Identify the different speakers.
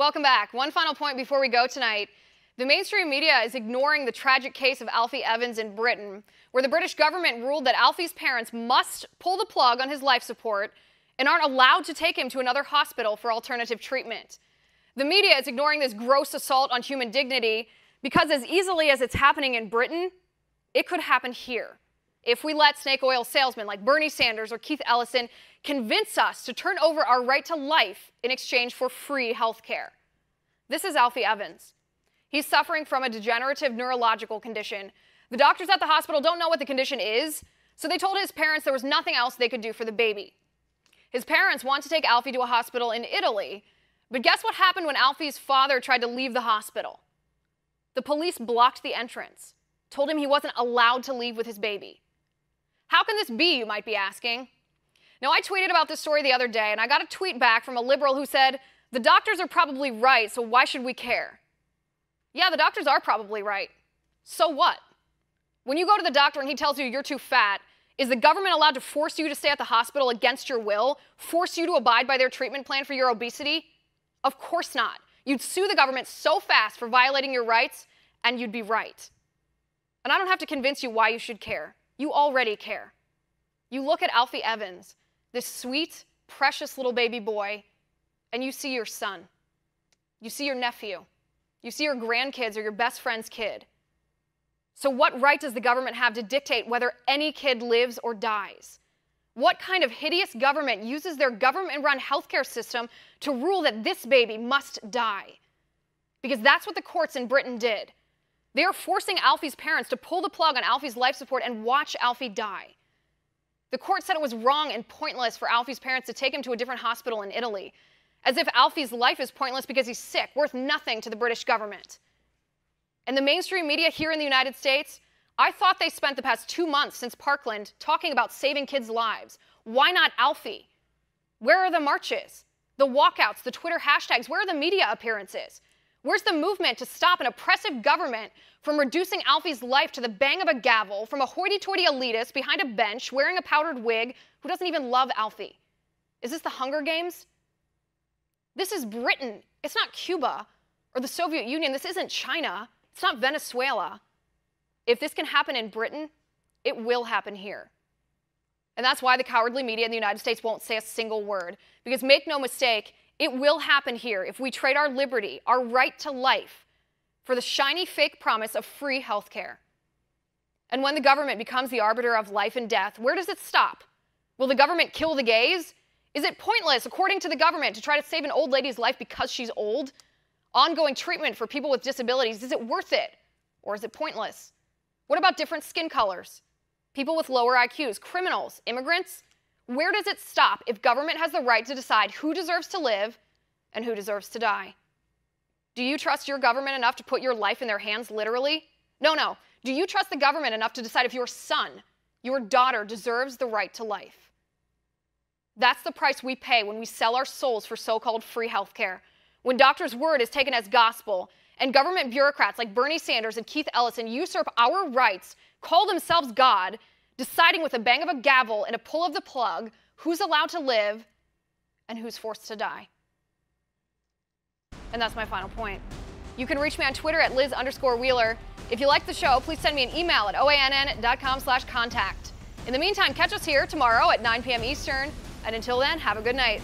Speaker 1: Welcome back. One final point before we go tonight. The mainstream media is ignoring the tragic case of Alfie Evans in Britain, where the British government ruled that Alfie's parents must pull the plug on his life support and aren't allowed to take him to another hospital for alternative treatment. The media is ignoring this gross assault on human dignity because as easily as it's happening in Britain, it could happen here if we let snake oil salesmen like Bernie Sanders or Keith Ellison convince us to turn over our right to life in exchange for free health care. This is Alfie Evans. He's suffering from a degenerative neurological condition. The doctors at the hospital don't know what the condition is, so they told his parents there was nothing else they could do for the baby. His parents want to take Alfie to a hospital in Italy, but guess what happened when Alfie's father tried to leave the hospital? The police blocked the entrance, told him he wasn't allowed to leave with his baby. How can this be, you might be asking? Now, I tweeted about this story the other day, and I got a tweet back from a liberal who said, "The doctors are probably right, so why should we care?" Yeah, the doctors are probably right. So what? When you go to the doctor and he tells you you're too fat, is the government allowed to force you to stay at the hospital against your will, force you to abide by their treatment plan for your obesity? Of course not. You'd sue the government so fast for violating your rights, and you'd be right. And I don't have to convince you why you should care. You already care. You look at Alfie Evans, this sweet, precious little baby boy, and you see your son. You see your nephew. You see your grandkids or your best friend's kid. So what right does the government have to dictate whether any kid lives or dies? What kind of hideous government uses their government-run healthcare system to rule that this baby must die? Because that's what the courts in Britain did. They are forcing Alfie's parents to pull the plug on Alfie's life support and watch Alfie die. The court said it was wrong and pointless for Alfie's parents to take him to a different hospital in Italy, as if Alfie's life is pointless because he's sick, worth nothing to the British government. And the mainstream media here in the United States, I thought they spent the past 2 months since Parkland talking about saving kids' lives. Why not Alfie? Where are the marches, the walkouts, the Twitter hashtags? Where are the media appearances? Where's the movement to stop an oppressive government from reducing Alfie's life to the bang of a gavel from a hoity-toity elitist behind a bench wearing a powdered wig who doesn't even love Alfie? Is this the Hunger Games? This is Britain. It's not Cuba or the Soviet Union. This isn't China. It's not Venezuela. If this can happen in Britain, it will happen here. And that's why the cowardly media in the United States won't say a single word. Because make no mistake, it will happen here if we trade our liberty, our right to life, for the shiny fake promise of free health care. And when the government becomes the arbiter of life and death, where does it stop? Will the government kill the gays? Is it pointless, according to the government, to try to save an old lady's life because she's old? Ongoing treatment for people with disabilities, is it worth it? Or is it pointless? What about different skin colors? People with lower IQs, criminals, immigrants? Where does it stop if government has the right to decide who deserves to live and who deserves to die? Do you trust your government enough to put your life in their hands, literally? No. Do you trust the government enough to decide if your son, your daughter, deserves the right to life? That's the price we pay when we sell our souls for so-called free health care. When doctors' word is taken as gospel, and government bureaucrats like Bernie Sanders and Keith Ellison usurp our rights, call themselves God, deciding with a bang of a gavel and a pull of the plug who's allowed to live and who's forced to die. And that's my final point. You can reach me on Twitter at Liz_Wheeler. If you like the show, please send me an email at oann.com/contact. In the meantime, catch us here tomorrow at 9 p.m. Eastern. And until then, have a good night.